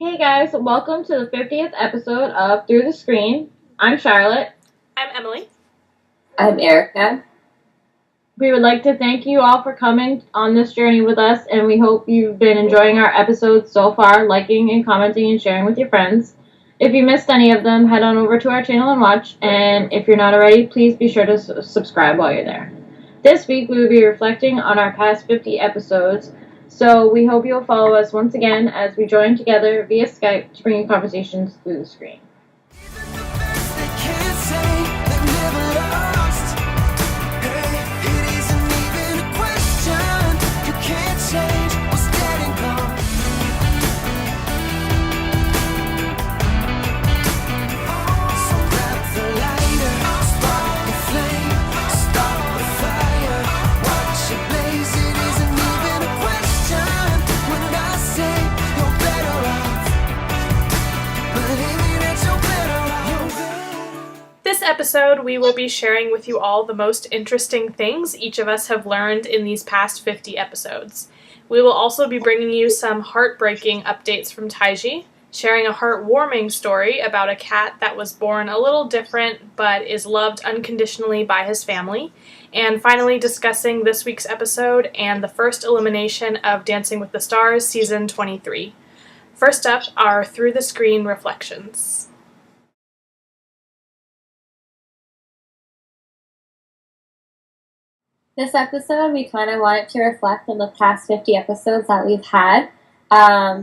Hey guys, welcome to the 50th episode of Through the Screen. I'm Charlotte. I'm Emily. I'm Erika. We would like to thank you all for coming on this journey with us, and we hope you've been enjoying our episodes so far, liking and commenting and sharing with your friends. If you missed any of them, head on over to our channel and watch, and if you're not already, please be sure to subscribe while you're there. This week we will be reflecting on our past 50 episodes, so we hope you'll follow us once again as we join together via Skype to bring you conversations through the screen. This episode, we will be sharing with you all the most interesting things each of us have learned in these past 50 episodes. We will also be bringing you some heartbreaking updates from Taiji, sharing a heartwarming story about a cat that was born a little different but is loved unconditionally by his family, and finally discussing this week's episode and the first elimination of Dancing with the Stars Season 23. First up are Through the Screen reflections. This episode, we kind of wanted to reflect on the past 50 episodes that we've had.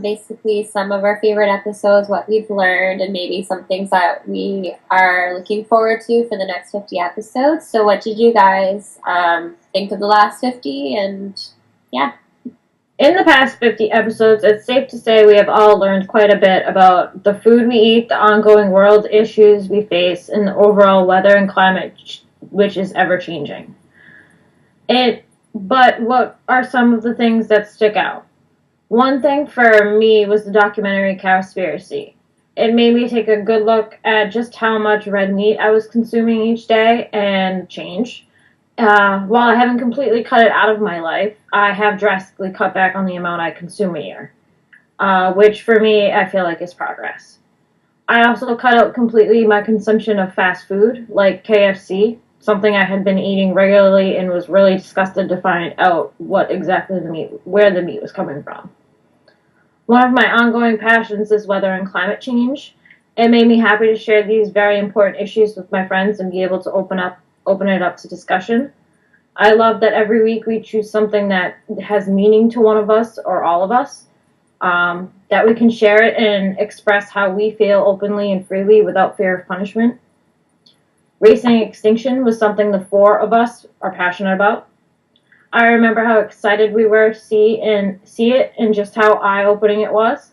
Basically, some of our favorite episodes, what we've learned, and maybe some things that we are looking forward to for the next 50 episodes. So what did you guys think of the last 50? And yeah. In the past 50 episodes, it's safe to say we have all learned quite a bit about the food we eat, the ongoing world issues we face, and the overall weather and climate, which is ever-changing. But what are some of the things that stick out? One thing for me was the documentary Cowspiracy. It made me take a good look at just how much red meat I was consuming each day and change. While I haven't completely cut it out of my life, I have drastically cut back on the amount I consume a year, which for me I feel like is progress. I also cut out completely my consumption of fast food, like KFC, something I had been eating regularly and was really disgusted to find out where the meat was coming from. One of my ongoing passions is weather and climate change. It made me happy to share these very important issues with my friends and be able to open it up to discussion. I love that every week we choose something that has meaning to one of us or all of us, that we can share it and express how we feel openly and freely without fear of punishment. Racing extinction was something the four of us are passionate about. I remember how excited we were to see it and just how eye-opening it was.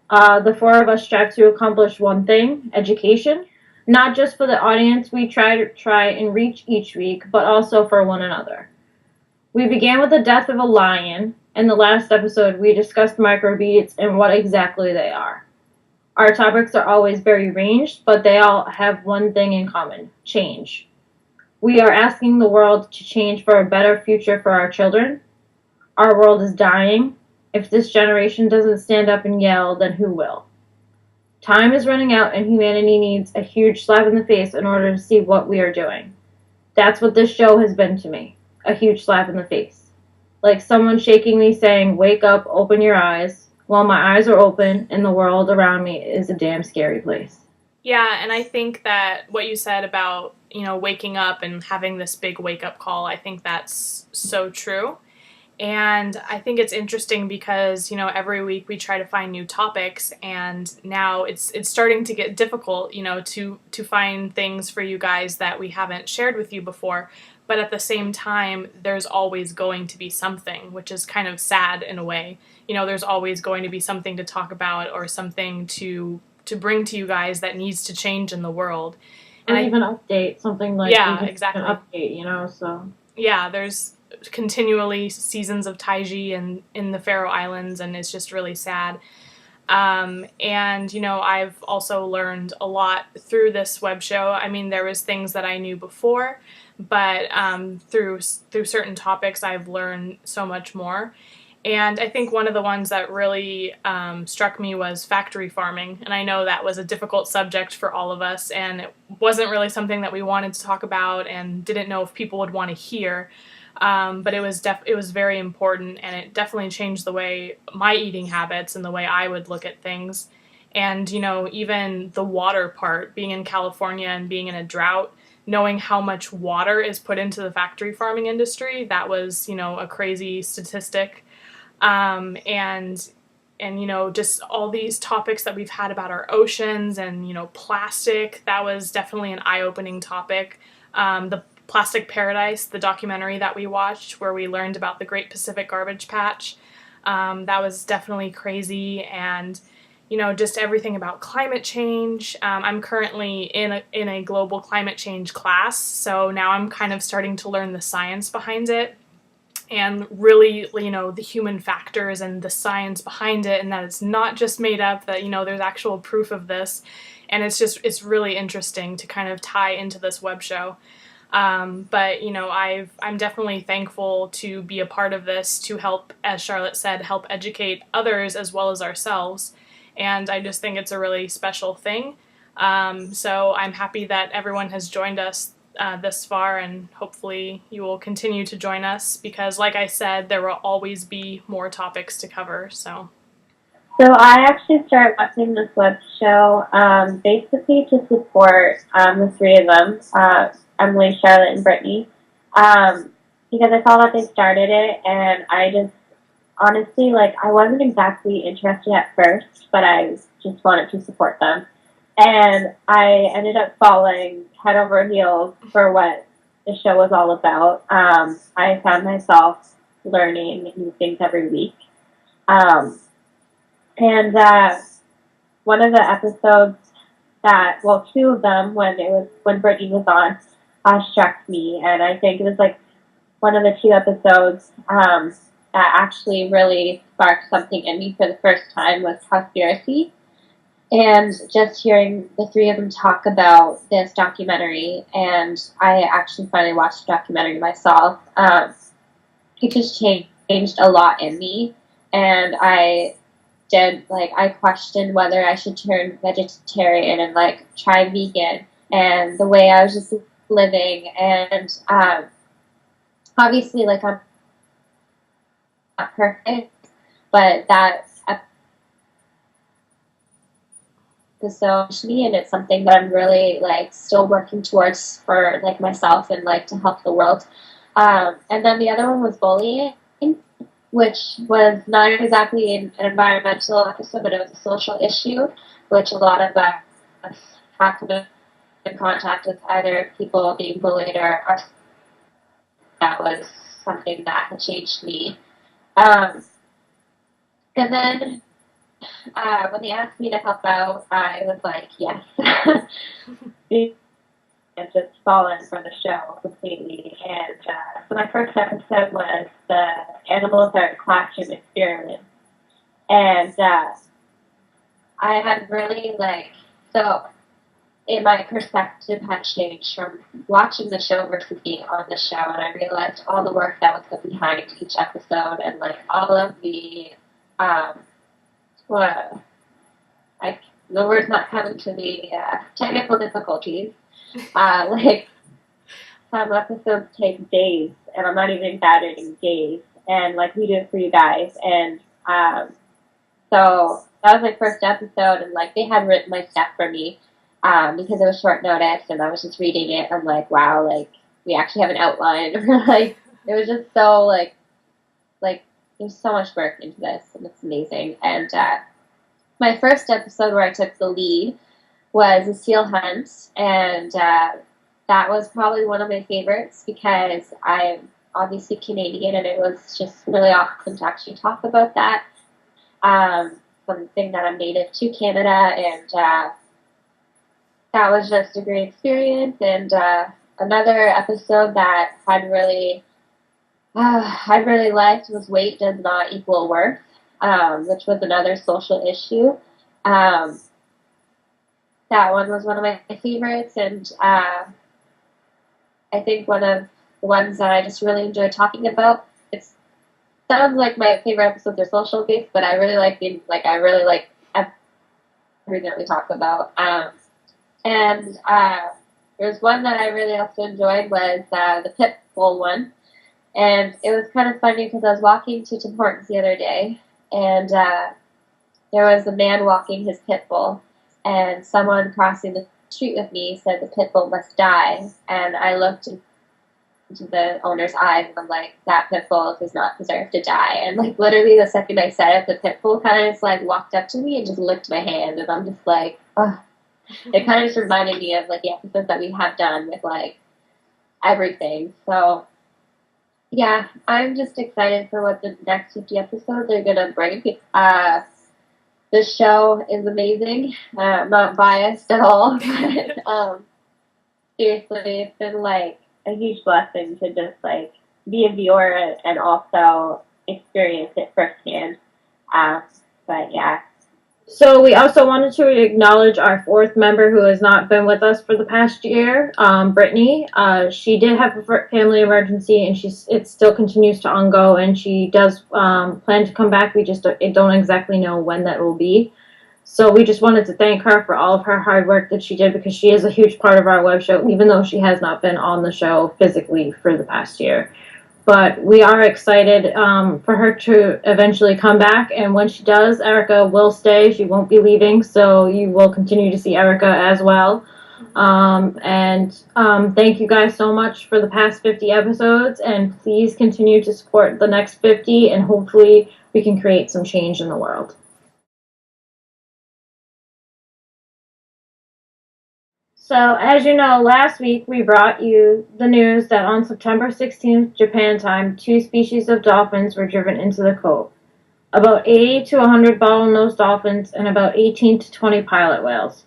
The four of us strive to accomplish one thing, education, not just for the audience we try and reach each week, but also for one another. We began with the death of a lion. In the last episode, we discussed microbeads and what exactly they are. Our topics are always very ranged, but they all have one thing in common: change. We are asking the world to change for a better future for our children. Our world is dying. If this generation doesn't stand up and yell, then who will? Time is running out and humanity needs a huge slap in the face in order to see what we are doing. That's what this show has been to me, a huge slap in the face. Like someone shaking me saying, "Wake up, open your eyes," while my eyes are open and the world around me is a damn scary place. Yeah, and I think that what you said about, waking up and having this big wake-up call, I think that's so true. And I think it's interesting because, every week we try to find new topics, and now it's starting to get difficult, to find things for you guys that we haven't shared with you before. But at the same time, there's always going to be something, which is kind of sad in a way. There's always going to be something to talk about or something to bring to you guys that needs to change in the world. And even update, something like exactly. An update, so. Yeah, there's continually seasons of Taiji in the Faroe Islands, and it's just really sad. And, I've also learned a lot through this web show. I mean, there was things that I knew before, but through certain topics, I've learned so much more. And I think one of the ones that really struck me was factory farming. And I know that was a difficult subject for all of us, and it wasn't really something that we wanted to talk about and didn't know if people would want to hear. But it was very important, and it definitely changed the way my eating habits and the way I would look at things. And, even the water part, being in California and being in a drought, knowing how much water is put into the factory farming industry, that was, a crazy statistic. And just all these topics that we've had about our oceans and, plastic, that was definitely an eye-opening topic. The Plastic Paradise, the documentary that we watched where we learned about the Great Pacific Garbage Patch, that was definitely crazy. And just everything about climate change. I'm currently in a global climate change class, so now I'm kind of starting to learn the science behind it, and really, the human factors and the science behind it, and that it's not just made up, that, there's actual proof of this. And it's really interesting to kind of tie into this web show. But, I'm definitely thankful to be a part of this, to help, as Charlotte said, help educate others as well as ourselves. And I just think it's a really special thing. So I'm happy that everyone has joined us this far, and hopefully you will continue to join us, because like I said, there will always be more topics to cover. So I actually started watching this web show basically to support the three of them, Emily, Charlotte, and Brittany, because I saw that they started it, and I just honestly, I wasn't exactly interested at first, but I just wanted to support them. And I ended up falling head over heels for what the show was all about. I found myself learning new things every week. And one of the episodes two of them, when Brittany was on, struck me. And I think it was one of the two episodes that actually really sparked something in me for the first time was conspiracy. And just hearing the three of them talk about this documentary, and I actually finally watched the documentary myself, it just changed a lot in me. And I questioned whether I should turn vegetarian and try vegan, and the way I was just living. And obviously, I'm not perfect, but that episode to me, and it's something that I'm really still working towards for myself and to help the world. And then the other one was bullying, which was not exactly an environmental episode, but it was a social issue, which a lot of us have come in contact with, either people being bullied or that was something that had changed me. And then when they asked me to help out, I was like, yes. And just fallen for the show completely. And so my first episode was the Animals Art Classroom Experiment. And I had really my perspective had changed from watching the show versus being on the show, and I realized all the work that was put behind each episode, and all of the the word's not coming to me, technical difficulties. Some episodes take days, and I'm not even exaggerating, days, and we do it for you guys. And so that was my first episode, and they had written my stuff for me because it was short notice, and I was just reading it. I'm like, wow, we actually have an outline. It was just so there's so much work into this, and it's amazing. And my first episode where I took the lead was a seal hunt, and that was probably one of my favorites because I'm obviously Canadian, and it was just really awesome to actually talk about that. Something that I'm native to Canada, and that was just a great experience. And another episode that I really liked was Weight Does Not Equal Worth, which was another social issue. That one was one of my favorites, and I think one of the ones that I just really enjoy talking about. some of like my favorite episodes are social based, but I really like everything that we talk about. And there's one that I really also enjoyed was the pit bull one. And it was kind of funny because I was walking to Tim Hortons the other day, and there was a man walking his pit bull, and someone crossing the street with me said the pit bull must die. And I looked into the owner's eyes, and I'm like, that pit bull does not deserve to die. And like literally the second I said it, the pit bull kind of just like walked up to me and just licked my hand, and I'm just like, oh. It kind of just reminded me of like the episodes that we have done with like everything. So yeah, I'm just excited for what the next 50 episodes are gonna bring. The show is amazing. I'm not biased at all, but seriously, it's been like a huge blessing to just like be a viewer and also experience it firsthand. But yeah. So we also wanted to acknowledge our fourth member who has not been with us for the past year, Brittany. She did have a family emergency, and it still continues to ongo, and she does plan to come back. We just don't exactly know when that will be. So we just wanted to thank her for all of her hard work that she did, because she is a huge part of our web show, even though she has not been on the show physically for the past year. But we are excited for her to eventually come back. And when she does, Erika will stay. She won't be leaving. So you will continue to see Erika as well. Thank you guys so much for the past 50 episodes. And please continue to support the next 50. And hopefully we can create some change in the world. So, as you know, last week we brought you the news that on September 16th, Japan time, 2 species of dolphins were driven into the cove. About 80 to 100 bottlenose dolphins and about 18 to 20 pilot whales.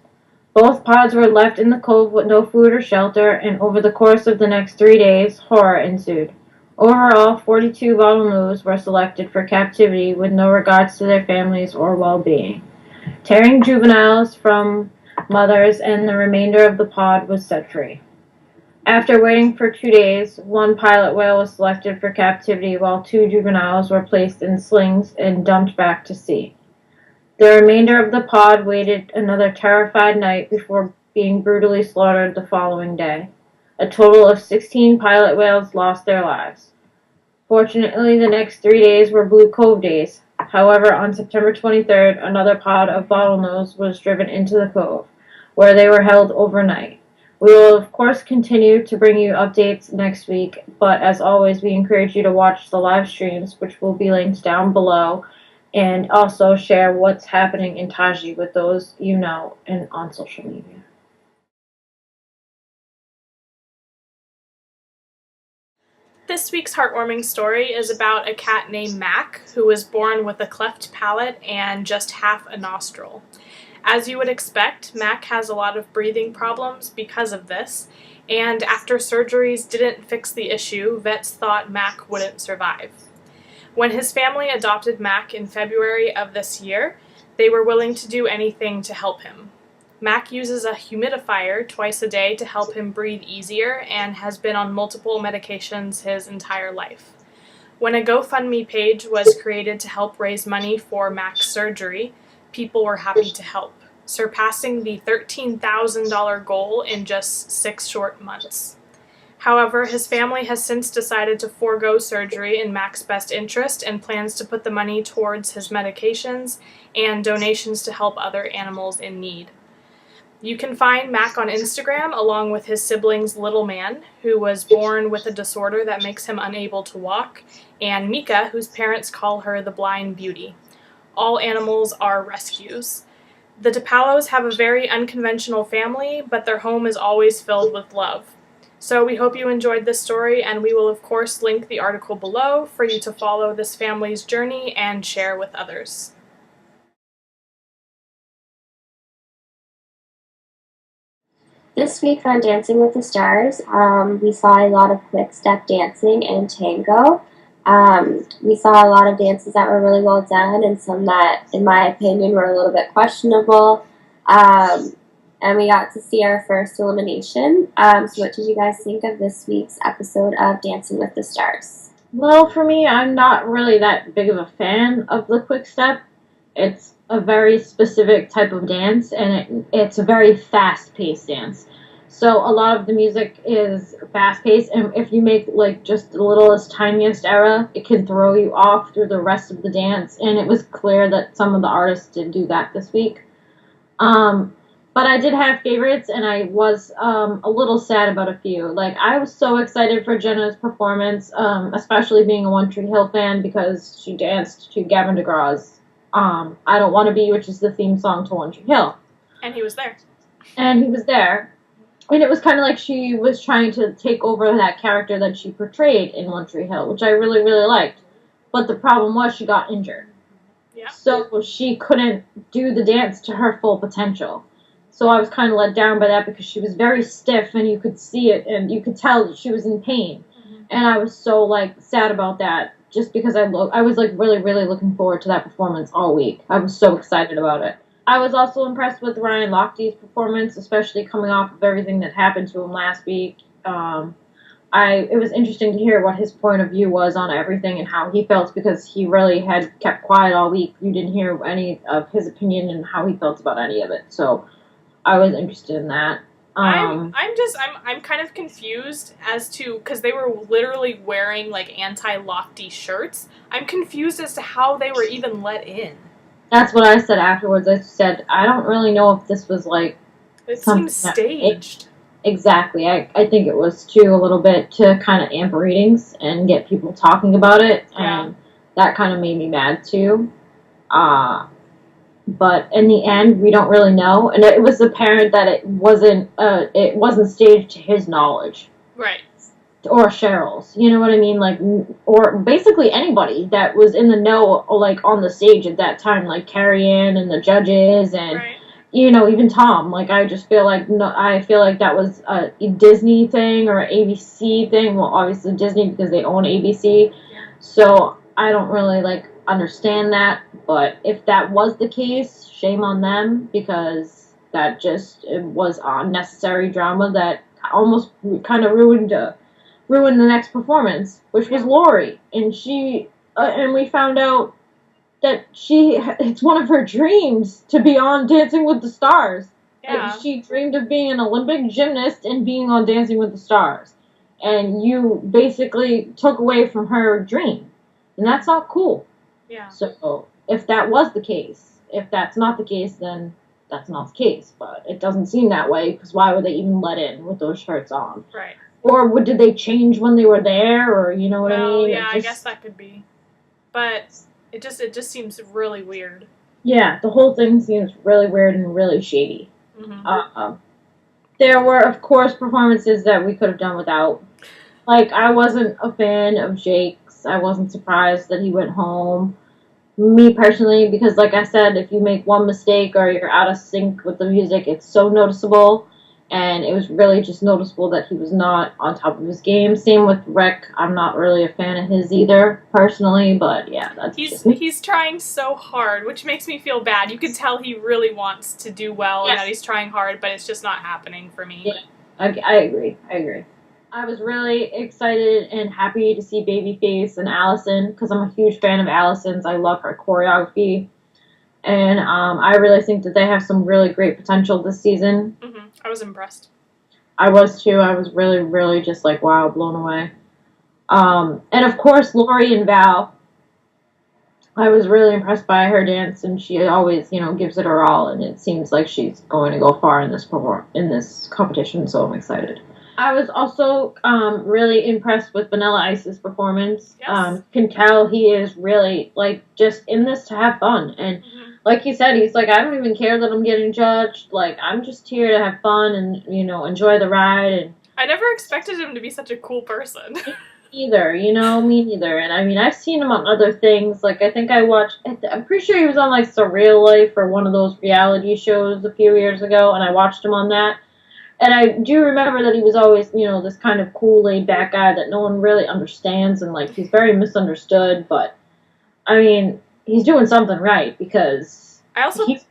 Both pods were left in the cove with no food or shelter, and over the course of the next 3 days, horror ensued. Overall, 42 bottlenose were selected for captivity with no regards to their families or well-being. Tearing juveniles from mothers, and the remainder of the pod was set free. After waiting for 2 days, 1 pilot whale was selected for captivity while 2 juveniles were placed in slings and dumped back to sea. The remainder of the pod waited another terrified night before being brutally slaughtered the following day. A total of 16 pilot whales lost their lives. Fortunately, the next 3 days were Blue Cove days. However, on September 23rd, another pod of bottlenose was driven into the cove, where they were held overnight. We will, of course, continue to bring you updates next week, but as always, we encourage you to watch the live streams, which will be linked down below, and also share what's happening in Taiji with those you know and on social media. This week's heartwarming story is about a cat named Mac, who was born with a cleft palate and just half a nostril. As you would expect, Mac has a lot of breathing problems because of this, and after surgeries didn't fix the issue, vets thought Mac wouldn't survive. When his family adopted Mac in February of this year, they were willing to do anything to help him. Mac uses a humidifier twice a day to help him breathe easier and has been on multiple medications his entire life. When a GoFundMe page was created to help raise money for Mac's surgery, people were happy to help, surpassing the $13,000 goal in just 6 short months. However, his family has since decided to forego surgery in Mac's best interest and plans to put the money towards his medications and donations to help other animals in need. You can find Mac on Instagram along with his siblings Little Man, who was born with a disorder that makes him unable to walk, and Mika, whose parents call her the Blind Beauty. All animals are rescues. The DePalos have a very unconventional family, but their home is always filled with love. So we hope you enjoyed this story, and we will of course link the article below for you to follow this family's journey and share with others. This week on Dancing with the Stars, we saw a lot of quick step dancing and tango. We saw a lot of dances that were really well done and some that, in my opinion, were a little bit questionable. And we got to see our first elimination. So what did you guys think of this week's episode of Dancing with the Stars? Well, for me, I'm not really that big of a fan of the quick step. It's a very specific type of dance, and it's a very fast-paced dance. So a lot of the music is fast-paced, and if you make like just the littlest, tiniest error, it can throw you off through the rest of the dance. And it was clear that some of the artists did do that this week. Um, but I did have favorites, and I was a little sad about a few. Like, I was so excited for Jenna's performance, especially being a One Tree Hill fan, because she danced to Gavin DeGraw's I Don't Want to Be, which is the theme song to One Tree Hill. And he was there. And he was there. And it was kind of like she was trying to take over that character that she portrayed in One Tree Hill, which I really, really liked. But the problem was she got injured. Yeah. So she couldn't do the dance to her full potential. So I was kind of let down by that because she was very stiff and you could see it and you could tell that she was in pain. Mm-hmm. And I was so like sad about that just because I was like really, really looking forward to that performance all week. I was so excited about it. I was also impressed with Ryan Lochte's performance, especially coming off of everything that happened to him last week. It was interesting to hear what his point of view was on everything and how he felt because he really had kept quiet all week. You didn't hear any of his opinion and how he felt about any of it. So I was interested in that. I'm kind of confused as to, because they were literally wearing like anti-Lochte shirts. I'm confused as to how they were even let in. That's what I said afterwards. I said, I don't really know if this was like it seems staged. Exactly. I think it was too a little bit to kind of amp ratings and get people talking about it, and that kind of made me mad too. But in the end, we don't really know, and it was apparent that it wasn't staged to his knowledge, right? Or Cheryl's. You know what I mean? Like, or basically anybody that was in the know, like on the stage at that time, like Carrie Ann and the judges and. Right. You know, even Tom. Like, I just feel like I feel like that was a Disney thing or an ABC thing. Well, obviously Disney because they own ABC. Yeah. So I don't really like understand that. But if that was the case, shame on them because that just it was unnecessary drama that almost kind of ruined the next performance, which was Lori, and and we found out that it's one of her dreams to be on Dancing with the Stars. Yeah. Like, she dreamed of being an Olympic gymnast and being on Dancing with the Stars. And you basically took away from her dream. And that's not cool. Yeah. So, if that was the case, if that's not the case, then that's not the case. But it doesn't seem that way, because why would they even let in with those shirts on? Right. Or did they change when they were there, or you know what I mean? Yeah, I guess that could be. But it just seems really weird. Yeah, the whole thing seems really weird and really shady. Mm-hmm. There were, of course, performances that we could have done without. Like, I wasn't a fan of Jake's. I wasn't surprised that he went home. Me, personally, because, like I said, if you make one mistake or you're out of sync with the music, it's so noticeable. And it was really just noticeable that he was not on top of his game. Same with Rick. I'm not really a fan of his either, personally, but yeah, that's just me. He's trying so hard, which makes me feel bad. You can tell he really wants to do well and that he's trying hard, but it's just not happening for me. Yeah, I agree. I was really excited and happy to see Babyface and Allison, because I'm a huge fan of Allison's. I love her choreography. And I really think that they have some really great potential this season. Mm-hmm. I was impressed. I was too. I was really, really just like, wow, blown away. And of course, Lori and Val. I was really impressed by her dance, and she always, gives it her all. And it seems like she's going to go far in this competition. So I'm excited. I was also really impressed with Vanilla Ice's performance. Yes. Can tell he is really like just in this to have fun, and like he said, he's like, I don't even care that I'm getting judged. Like, I'm just here to have fun and enjoy the ride. And I never expected him to be such a cool person. Either, me neither. And I mean, I've seen him on other things. Like, I think I'm pretty sure he was on like Surreal Life or one of those reality shows a few years ago, and I watched him on that. And I do remember that he was always, this kind of cool, laid-back guy that no one really understands, and, like, he's very misunderstood, but, I mean, he's doing something right, because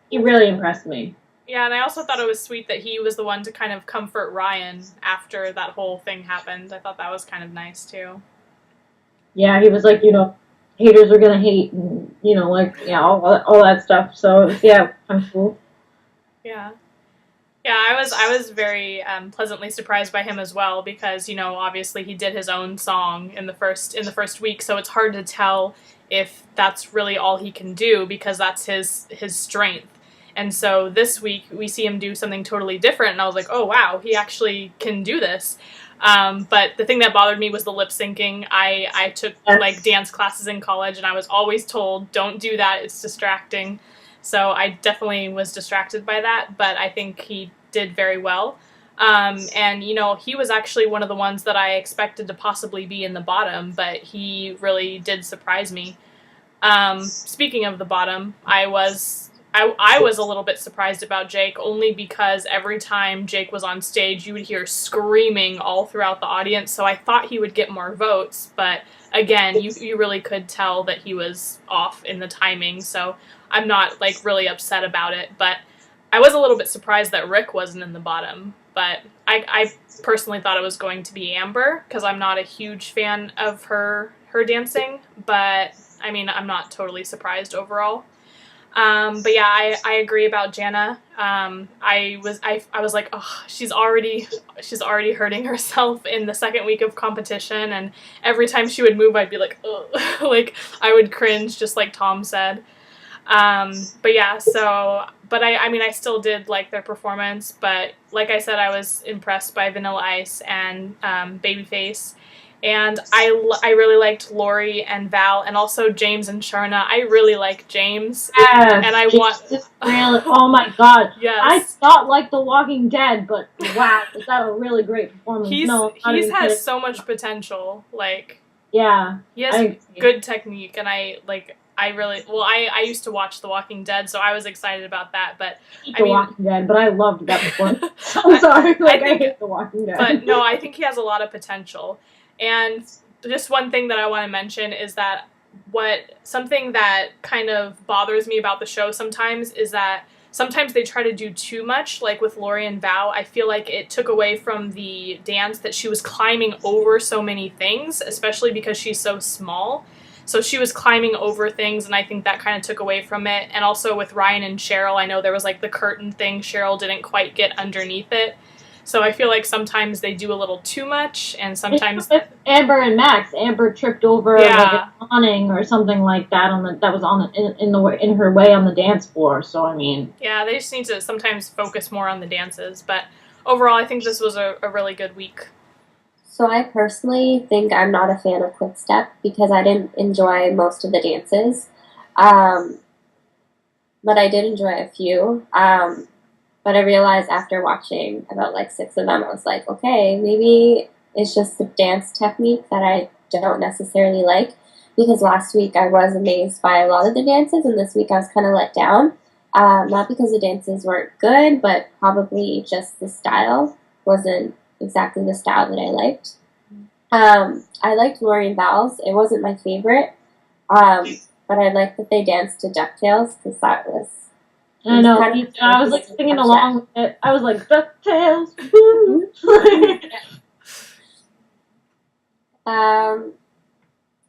he really impressed me. Yeah, and I also thought it was sweet that he was the one to kind of comfort Ryan after that whole thing happened. I thought that was kind of nice, too. yeah, he was like, haters are gonna hate, and all that stuff. So yeah, kind of cool. Yeah. Yeah, I was very pleasantly surprised by him as well because obviously he did his own song in the first week, so it's hard to tell if that's really all he can do because that's his strength. And so this week we see him do something totally different, and I was like, oh wow, he actually can do this. But the thing that bothered me was the lip syncing. I took like dance classes in college, and I was always told, don't do that, it's distracting. So I definitely was distracted by that, but I think he did very well. And, he was actually one of the ones that I expected to possibly be in the bottom, but he really did surprise me. Speaking of the bottom, I was a little bit surprised about Jake, only because every time Jake was on stage, you would hear screaming all throughout the audience, so I thought he would get more votes, but again, you really could tell that he was off in the timing, so I'm not, like, really upset about it, but I was a little bit surprised that Rick wasn't in the bottom, but I personally thought it was going to be Amber, because I'm not a huge fan of her dancing, but, I mean, I'm not totally surprised overall. But yeah, I agree about Jana. I was like, oh, she's already hurting herself in the second week of competition, and every time she would move, I'd be like, ugh, like I would cringe, just like Tom said. But yeah, but I mean, I still did like their performance, but like I said, I was impressed by Vanilla Ice and Babyface. And I really liked Lori and Val, and also James and Sharna. I really like James. Yes, and I want. Really, oh my god. Yes. I thought like The Walking Dead, but wow, is that a really great performance? He's has so much potential. Like, yeah, he has good technique, and I used to watch The Walking Dead, so I was excited about that. But Walking Dead, but I loved that performance. I'm sorry, I hate The Walking Dead. But no, I think he has a lot of potential. And just one thing that I want to mention is that something that kind of bothers me about the show sometimes is that sometimes they try to do too much, like with Lori and Val. I feel like it took away from the dance that she was climbing over so many things, especially because she's so small. So she was climbing over things, and I think that kind of took away from it. And also with Ryan and Cheryl, I know there was like the curtain thing. Cheryl didn't quite get underneath it. So I feel like sometimes they do a little too much, and sometimes with Amber and Max, Amber tripped over like an awning or something like that that was in her way on the dance floor. So I mean, yeah, they just need to sometimes focus more on the dances. But overall, I think this was a really good week. So I personally think I'm not a fan of Quick Step because I didn't enjoy most of the dances, but I did enjoy a few. But I realized after watching about like 6 of them, I was like, okay, maybe it's just the dance technique that I don't necessarily like. Because last week I was amazed by a lot of the dances, and this week I was kind of let down. Not because the dances weren't good, but probably just the style wasn't exactly the style that I liked. I liked Lori and Val's. It wasn't my favorite, but I liked that they danced to DuckTales because that was. I know. I was like singing along with it. I was like, DuckTales.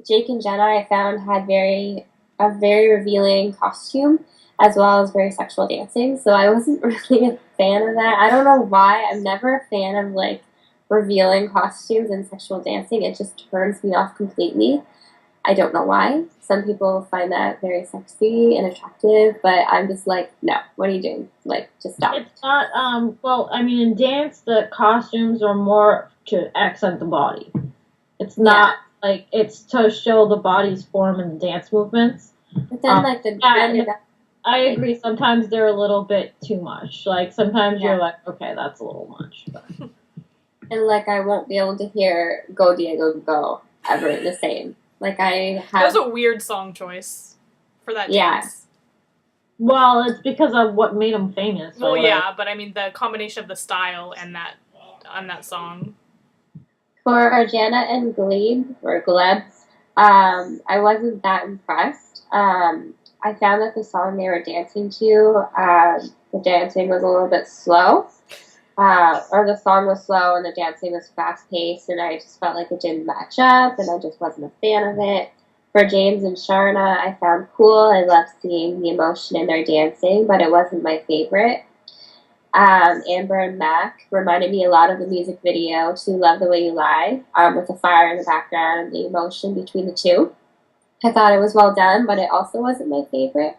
Jake and Jenna, I found had a very revealing costume as well as very sexual dancing. So I wasn't really a fan of that. I don't know why. I'm never a fan of like revealing costumes and sexual dancing. It just turns me off completely. I don't know why. Some people find that very sexy and attractive, but I'm just like, no, what are you doing? Like, just stop. It's not, well, I mean, in dance, the costumes are more to accent the body. It's not, like, it's to show the body's form in the dance movements. But then, like, I agree, sometimes they're a little bit too much. Like, sometimes you're like, okay, that's a little much. But. And, like, I won't be able to hear Go Diego Go ever the same. Like, That was a weird song choice for that dance. Well, it's because of what made him famous. Well, yeah, but I mean the combination of the style and that song. For Jana and Gleb, I wasn't that impressed. I found that the song they were dancing to, the dancing was a little bit slow. or the song was slow and the dancing was fast paced, and I just felt like it didn't match up, and I just wasn't a fan of it. For James and Sharna, I found cool. I loved seeing the emotion in their dancing, but it wasn't my favorite. Amber and Mac reminded me a lot of the music video to Love the Way You Lie, with the fire in the background and the emotion between the two. I thought it was well done, but it also wasn't my favorite.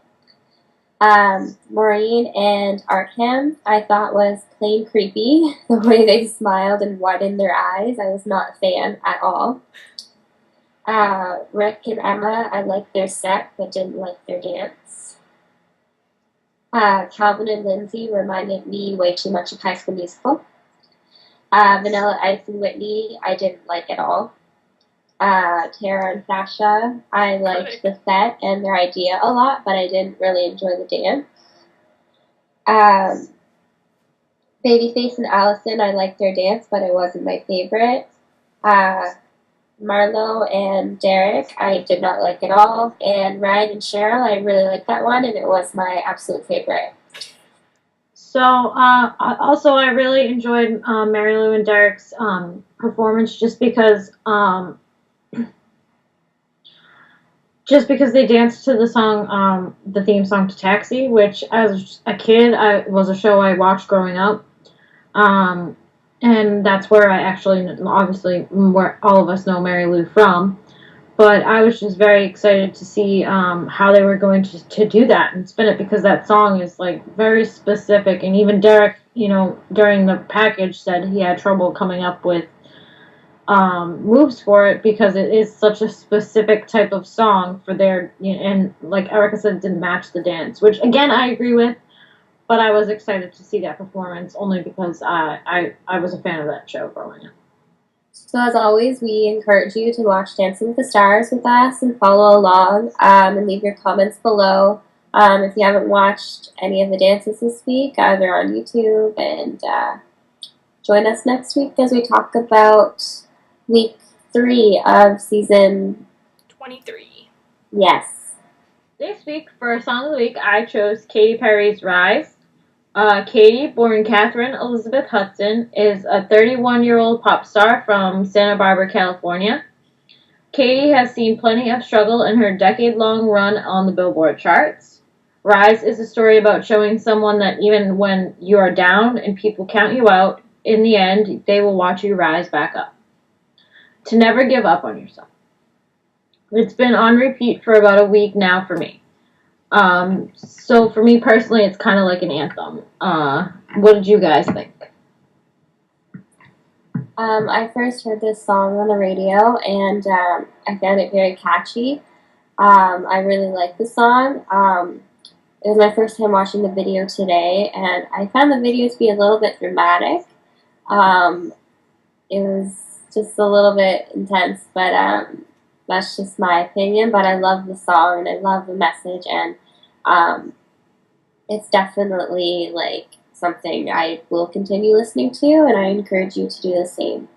Maureen and Arkham, I thought was plain creepy. The way they smiled and widened their eyes, I was not a fan at all. Rick and Emma, I liked their set, but didn't like their dance. Calvin and Lindsay reminded me way too much of High School Musical. Vanilla Ice and Whitney, I didn't like at all. Tara and Sasha, I liked the set and their idea a lot, but I didn't really enjoy the dance. Babyface and Allison, I liked their dance, but it wasn't my favorite. Marlo and Derek, I did not like at all. And Ryan and Cheryl, I really liked that one, and it was my absolute favorite. So, also, I really enjoyed Mary Lou and Derek's performance just because they danced to the song, the theme song to Taxi, which as a kid was a show I watched growing up. And that's where I actually, obviously, where all of us know Mary Lou from. But I was just very excited to see how they were going to do that and spin it, because that song is, like, very specific. And even Derek, during the package said he had trouble coming up with moves for it because it is such a specific type of song for their, and like Erika said, it didn't match the dance, which, again, I agree with. But I was excited to see that performance only because I was a fan of that show growing up. So as always, we encourage you to watch Dancing with the Stars with us and follow along, and leave your comments below. If you haven't watched any of the dances this week, they're on YouTube, and join us next week as we talk about week 3 of season 23. Yes. This week, for Song of the Week, I chose Katy Perry's Rise. Katy, born Catherine Elizabeth Hudson, is a 31-year-old pop star from Santa Barbara, California. Katy has seen plenty of struggle in her decade-long run on the Billboard charts. Rise is a story about showing someone that even when you are down and people count you out, in the end, they will watch you rise back up. To never give up on yourself. It's been on repeat for about a week now for me. So for me personally, it's kind of like an anthem. What did you guys think? I first heard this song on the radio, and I found it very catchy. I really liked the song. It was my first time watching the video today, and I found the video to be a little bit dramatic. It was just a little bit intense, but that's just my opinion. But I love the song, and I love the message, and it's definitely like something I will continue listening to, and I encourage you to do the same.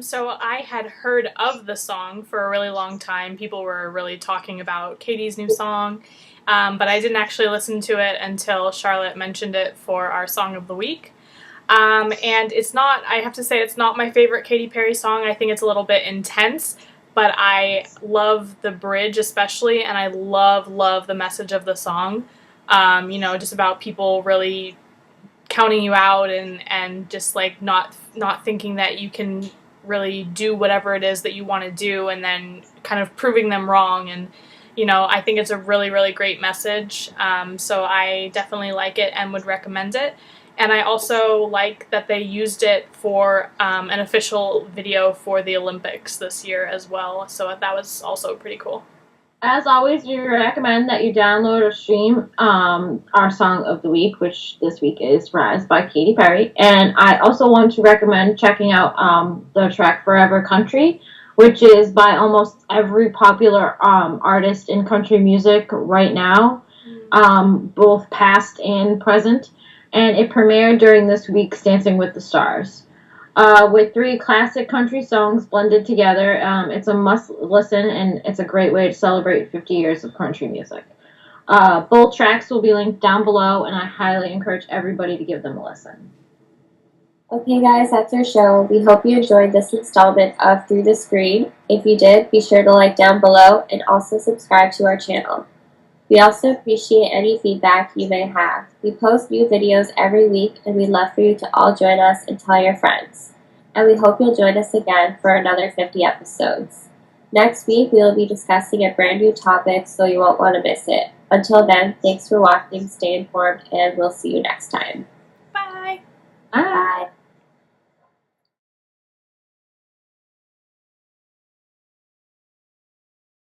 So I had heard of the song for a really long time. People were really talking about Katy's new song, but I didn't actually listen to it until Charlotte mentioned it for our Song of the Week. And it's not, I have to say, it's not my favorite Katy Perry song. I think it's a little bit intense, but I love the bridge especially, and I love the message of the song. Just about people really counting you out and just like not thinking that you can really do whatever it is that you want to do, and then kind of proving them wrong. And I think it's a really, really great message. So I definitely like it and would recommend it. And I also like that they used it for an official video for the Olympics this year as well. So that was also pretty cool. As always, we recommend that you download or stream our Song of the Week, which this week is Rise by Katy Perry. And I also want to recommend checking out the track Forever Country, which is by almost every popular artist in country music right now, both past and present. And it premiered during this week's Dancing with the Stars. With 3 classic country songs blended together, it's a must-listen, and it's a great way to celebrate 50 years of country music. Both tracks will be linked down below, and I highly encourage everybody to give them a listen. Okay, guys, that's our show. We hope you enjoyed this installment of Through the Screen. If you did, be sure to like down below and also subscribe to our channel. We also appreciate any feedback you may have. We post new videos every week, and we'd love for you to all join us and tell your friends. And we hope you'll join us again for another 50 episodes. Next week, we will be discussing a brand new topic, so you won't want to miss it. Until then, thanks for watching, stay informed, and we'll see you next time.